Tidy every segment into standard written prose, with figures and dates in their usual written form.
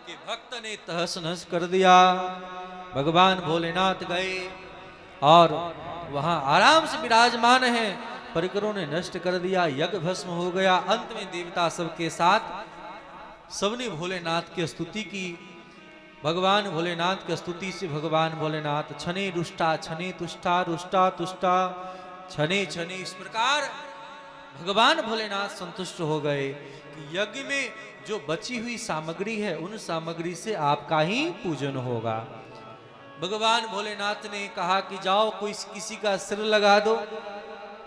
के भक्त ने तहस नहस कर दिया। भगवान भोलेनाथ गए और वहां आराम से विराजमान है, परिकरों ने नष्ट कर दिया, यज्ञ भस्म हो गया। अंत में देवता सबके साथ सबने भोलेनाथ की स्तुति की। भगवान भोलेनाथ की स्तुति से भगवान भोलेनाथ छने रुष्टा छने तुष्टा रुष्टा तुष्टा छने छने, इस प्रकार भगवान भोलेनाथ संतुष्ट हो गए कि यज्ञ में जो बची हुई सामग्री है उन सामग्री से आपका ही पूजन होगा। भगवान भोलेनाथ ने कहा कि जाओ कोई किसी का सिर लगा दो,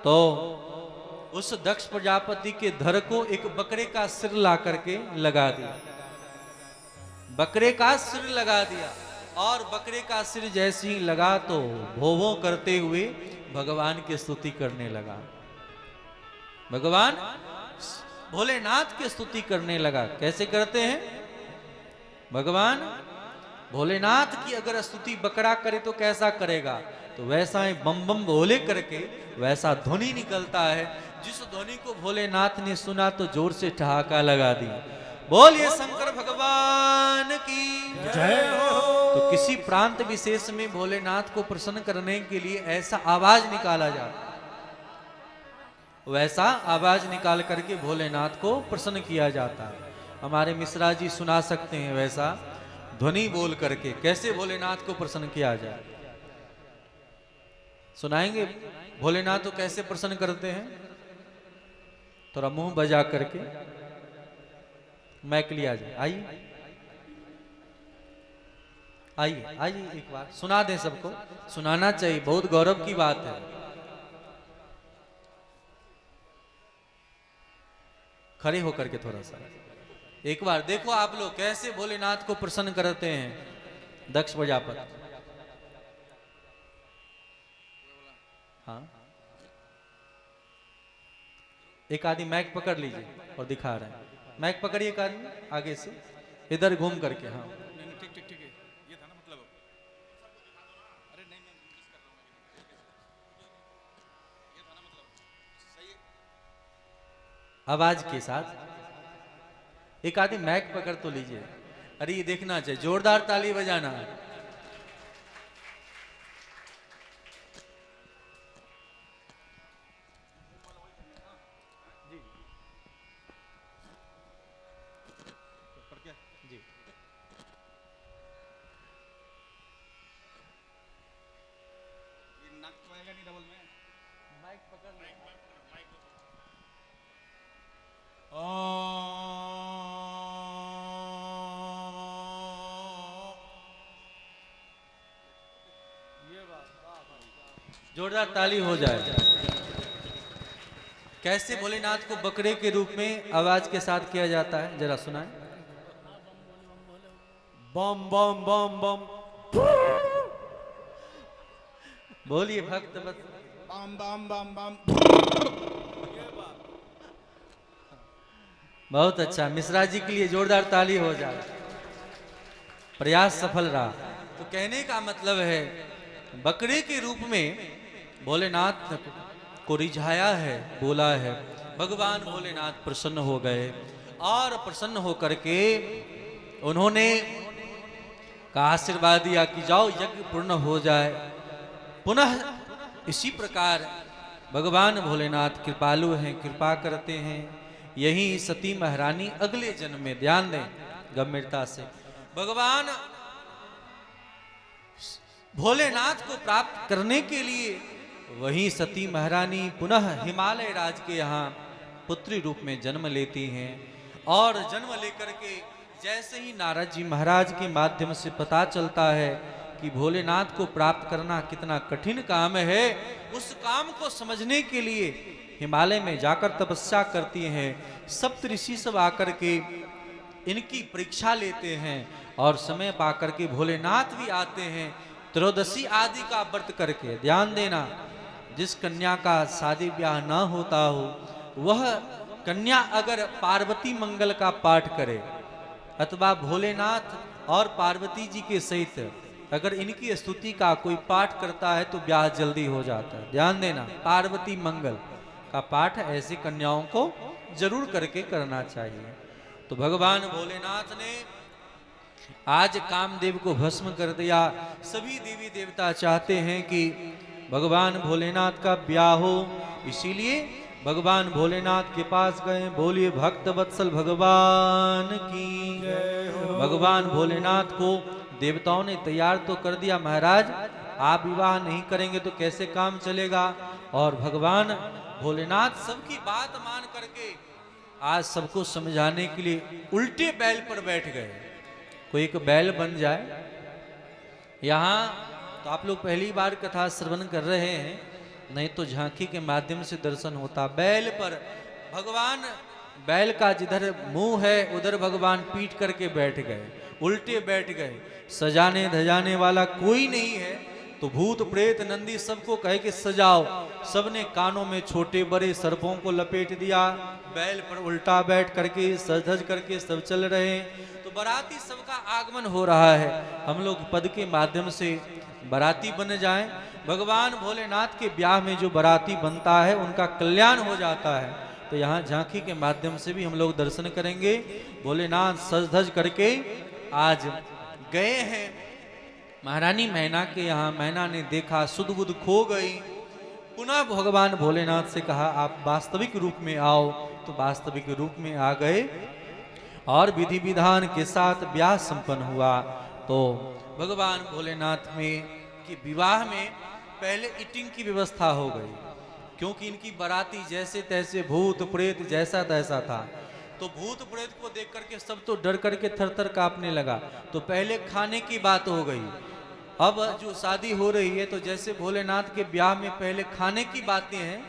तो उस दक्ष प्रजापति के धर को एक बकरे का सिर ला करके लगा दिया। बकरे का सिर लगा दिया और बकरे का सिर जैसे ही लगा तो भों भों करते हुए भगवान की स्तुति करने लगा। भगवान भोलेनाथ की स्तुति करने लगा। कैसे करते हैं? भगवान भोलेनाथ की अगर स्तुति बकरा करे तो कैसा करेगा? तो वैसा ही बम बम भोले करके वैसा ध्वनि निकलता है। जिस ध्वनि को भोलेनाथ ने सुना तो जोर से ठहाका लगा दी, बोलिए शंकर भगवान की जय हो। तो किसी प्रांत विशेष में भोलेनाथ को प्रसन्न करने के लिए ऐसा आवाज निकाला जाता, वैसा आवाज निकाल करके भोलेनाथ को प्रसन्न किया जाता है। हमारे मिश्रा जी सुना सकते हैं वैसा ध्वनि बोल करके कैसे भोलेनाथ को प्रसन्न किया जाए। सुनाएंगे भोलेनाथ को कैसे प्रसन्न करते हैं? थोड़ा मुंह बजा करके मैक लिया जाए। आइए आइए आइए, एक बार सुना दें, सबको सुनाना चाहिए, बहुत गौरव की बात है। खड़े होकर के थोड़ा सा एक बार देखो आप लोग कैसे भोलेनाथ को प्रसन्न करते हैं दक्ष प्रजापति। हाँ, एक आदमी मैक पकड़ लीजिए और दिखा रहे हैं। मैक पकड़िए एक आदमी आगे से इधर घूम करके। हाँ ठीक ठीक ठीक है, ये था ना मतलब। अरे नहीं, मैं मिस कर रहा हूँ, ये था ना मतलब, सही है। आवाज के साथ एक आदमी मैक पकड़ तो लीजिए। अरे ये देखना चाहिए, जोरदार ताली बजाना है। जी ये नाक तो आएगा नहीं डबल में। माइक पकड़ ले। जोरदार ताली हो जाए। कैसे भोलेनाथ को बकरे के रूप में आवाज के साथ किया जाता है, जरा सुनाएं। बम बम बम बम बोलिए भक्त बस। बम बम बम बम। बहुत अच्छा, मिश्रा जी के लिए जोरदार ताली हो जाए। प्रयास सफल रहा। तो कहने का मतलब है बकरे के रूप में भोलेनाथ को रिझाया है, बोला है। भगवान भोलेनाथ प्रसन्न हो गए और प्रसन्न होकर के उन्होंने का आशीर्वाद दिया कि जाओ यज्ञ पूर्ण हो जाए। पुनः इसी प्रकार भगवान भोलेनाथ कृपालु हैं, कृपा करते हैं। यही सती महारानी अगले जन्म में, ध्यान दें गंभीरता से, भगवान भोलेनाथ को प्राप्त करने के लिए वही सती महारानी पुनः हिमालय राज के यहाँ पुत्री रूप में जन्म लेती हैं। और जन्म लेकर के जैसे ही नारद जी महाराज के माध्यम से पता चलता है कि भोलेनाथ को प्राप्त करना कितना कठिन काम है, उस काम को समझने के लिए हिमालय में जाकर तपस्या करती हैं। सप्त ऋषि सब आकर के इनकी परीक्षा लेते हैं और समय पाकर के भोलेनाथ भी आते हैं त्रयोदशी आदि का व्रत करके। ध्यान देना, जिस कन्या का शादी ब्याह ना होता हो वह कन्या अगर पार्वती मंगल का पाठ करे अथवा भोलेनाथ और पार्वती जी के सहित अगर इनकी स्तुति का कोई पाठ करता है तो ब्याह जल्दी हो जाता है। ध्यान देना, पार्वती मंगल का पाठ ऐसी कन्याओं को जरूर करके करना चाहिए। तो भगवान भोलेनाथ ने आज कामदेव को भस्म कर दिया। सभी देवी देवता चाहते हैं कि भगवान भोलेनाथ का ब्याह हो, इसीलिए भगवान भोलेनाथ के पास गए। बोलिए भक्त वत्सल भगवान की। भगवान भोलेनाथ को देवताओं ने तैयार तो कर दिया, महाराज आप विवाह नहीं करेंगे तो कैसे काम चलेगा। और भगवान भोलेनाथ सबकी बात मान करके आज सबको समझाने के लिए उल्टे बैल पर बैठ गए। कोई एक बैल बन जाए। यहाँ तो आप लोग पहली बार कथा श्रवण कर रहे हैं, नहीं तो झांकी के माध्यम से दर्शन होता। बैल पर भगवान, बैल का जिधर मुंह है उधर भगवान पीट करके बैठ गए, उल्टे बैठ गए। सजाने धजाने वाला कोई नहीं है, तो भूत प्रेत नंदी सबको कहे कि सजाओ। सबने कानों में छोटे बड़े सर्पों को लपेट दिया, बैल पर उल्टा बैठ करके सज धज करके सब चल रहे हैं। तो बाराती सबका आगमन हो रहा है। हम लोग पद के माध्यम से बाराती बन जाएं। भगवान भोलेनाथ के ब्याह में जो बाराती बनता है उनका कल्याण हो जाता है। तो यहाँ झांकी के माध्यम से भी हम लोग दर्शन करेंगे। भोलेनाथ सज धज करके आज गए हैं महारानी मैना के यहाँ। मैना ने देखा, सुध बुध खो गई। पुनः भगवान भोलेनाथ से कहा आप वास्तविक रूप में आओ। तो वास्तविक रूप में आ गए और विधि विधान के साथ ब्याह संपन्न हुआ। तो भगवान भोलेनाथ में कि विवाह में पहले ईटिंग की व्यवस्था हो गई, क्योंकि इनकी बाराती जैसे तैसे भूत प्रेत जैसा तैसा था। तो भूत प्रेत को देख करके सब तो डर करके थर थर कांपने लगा। तो पहले खाने की बात हो गई। अब जो शादी हो रही है तो जैसे भोलेनाथ के ब्याह में पहले खाने की बातें हैं,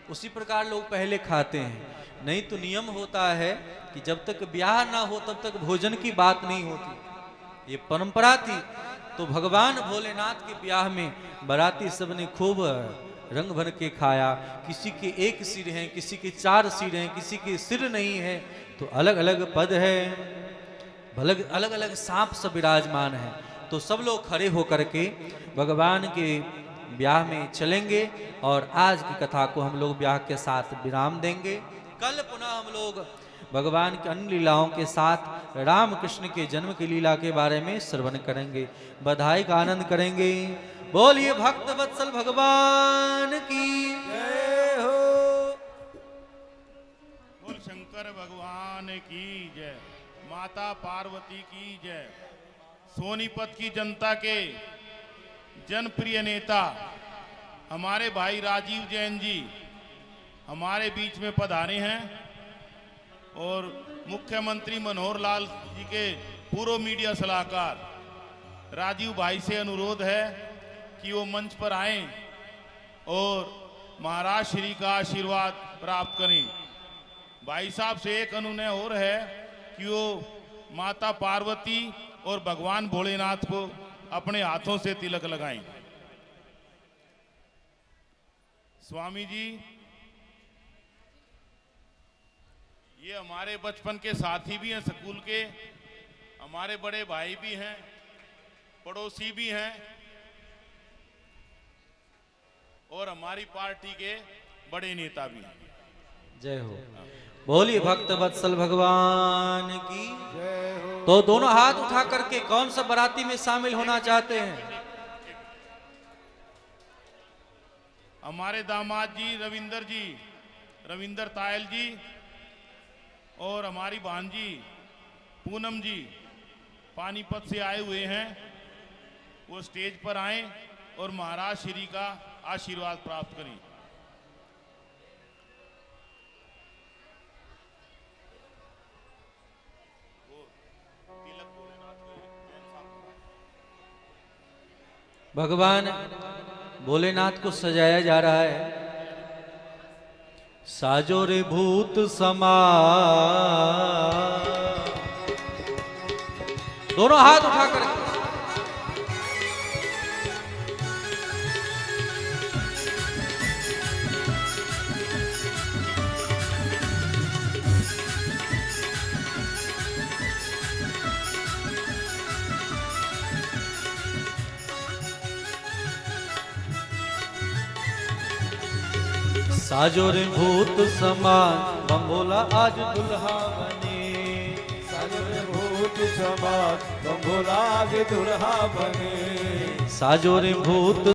उसी प्रकार लोग पहले खाते हैं। नहीं तो नियम होता है कि जब तक ब्याह ना हो तब तक भोजन की बात नहीं होती, ये परंपरा थी। तो भगवान भोलेनाथ के ब्याह में बाराती सबने खूब रंग भर के खाया। किसी के एक सिर हैं, किसी के 4 सिर हैं, किसी के सिर नहीं है। तो अलग अलग पद है, अलग अलग सांप सब विराजमान है। तो सब लोग खड़े होकर के भगवान के ब्याह में चलेंगे और आज की कथा को हम लोग ब्याह के साथ विराम देंगे। कल पुनः हम लोग भगवान के अन्य लीलाओं के साथ राम कृष्ण के जन्म की लीला के बारे में श्रवण करेंगे, बधाई का आनंद करेंगे। बोलिए भक्त वत्सल भगवान की जय हो। बोल शंकर भगवान की जय, माता पार्वती की जय। सोनीपत की जनता के जनप्रिय नेता हमारे भाई राजीव जैन जी हमारे बीच में पधारे हैं और मुख्यमंत्री मनोहर लाल जी के पूर्व मीडिया सलाहकार राजीव भाई से अनुरोध है कि वो मंच पर आएं और महाराज श्री का आशीर्वाद प्राप्त करें। भाई साहब से एक अनुनय और है कि वो माता पार्वती और भगवान भोलेनाथ को अपने हाथों से तिलक लगाएं। स्वामी जी, ये हमारे बचपन के साथी भी हैं, स्कूल के हमारे बड़े भाई भी हैं, पड़ोसी भी हैं और हमारी पार्टी के बड़े नेता भी हैं। जय हो। बोलिए भक्त वत्सल भगवान की जय हो। तो दोनों हाथ उठा करके कौन सा बाराती में शामिल होना चाहते हैं? हमारे दामाद जी रविंदर तायल जी और हमारी भांजी पूनम जी पानीपत से आए हुए हैं। वो स्टेज पर आए और महाराज श्री का आशीर्वाद प्राप्त करें। भगवान भोलेनाथ को सजाया जा रहा है। साजो रे भूत समा, दोनों हाथ उठाकर साजो रे भूत समान बम भोला आज दुल्हा बने। साजो रे भूत समान तुम भुला के दुल्हा बने। साजो रे भूत